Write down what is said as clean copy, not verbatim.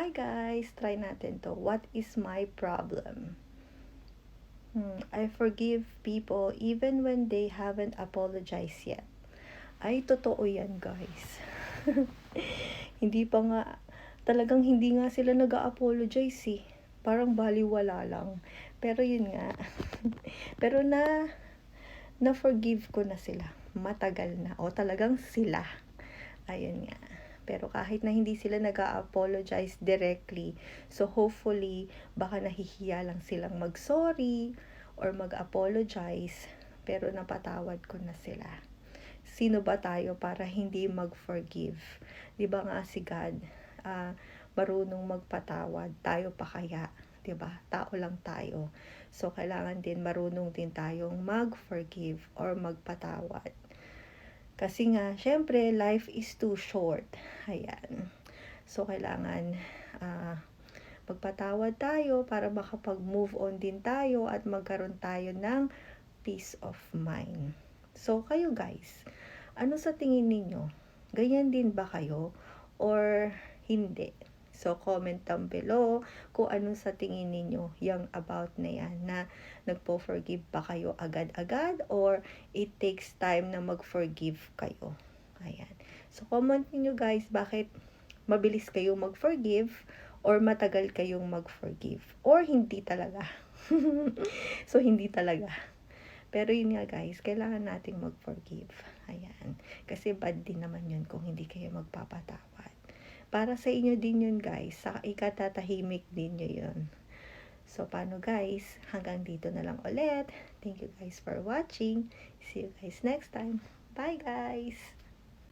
Hi guys! Try natin to. What is my problem? I forgive people even when they haven't apologized yet. Ay, totoo yan guys. Hindi pa nga, talagang hindi nga sila nag-a-apologize eh. Parang baliwala lang. Pero yun nga. Pero na-forgive ko na sila. Matagal na. O talagang sila. Ayun nga. Pero kahit na hindi sila nag-a-apologize directly, so hopefully, baka nahihiya lang silang mag-sorry or mag-apologize, pero napatawad ko na sila. Sino ba tayo para hindi mag-forgive? Di ba nga si God, marunong magpatawad, tayo pa kaya? Di ba? Tao lang tayo. So, kailangan din marunong din tayong mag-forgive or magpatawad. Kasi nga, syempre, life is too short. Ayan. So, kailangan magpatawad tayo para makapag-move on din tayo at magkaroon tayo ng peace of mind. So, kayo guys, ano sa tingin ninyo? Ganyan din ba kayo? Or hindi? So, comment down below kung ano sa tingin ninyo yung about na yan, na nagpo-forgive ba kayo agad-agad or it takes time na mag-forgive kayo. Ayan. So, comment niyo guys, bakit mabilis kayong mag-forgive or matagal kayong mag-forgive or hindi talaga. So, hindi talaga. Pero yun nga guys, kailangan nating mag-forgive. Ayan. Kasi bad din naman yun kung hindi kayo magpapatawad. Para sa inyo din yun guys. Sa ikatatahimik din nyo yun. So, paano guys? Hanggang dito na lang ulit. Thank you guys for watching. See you guys next time. Bye guys!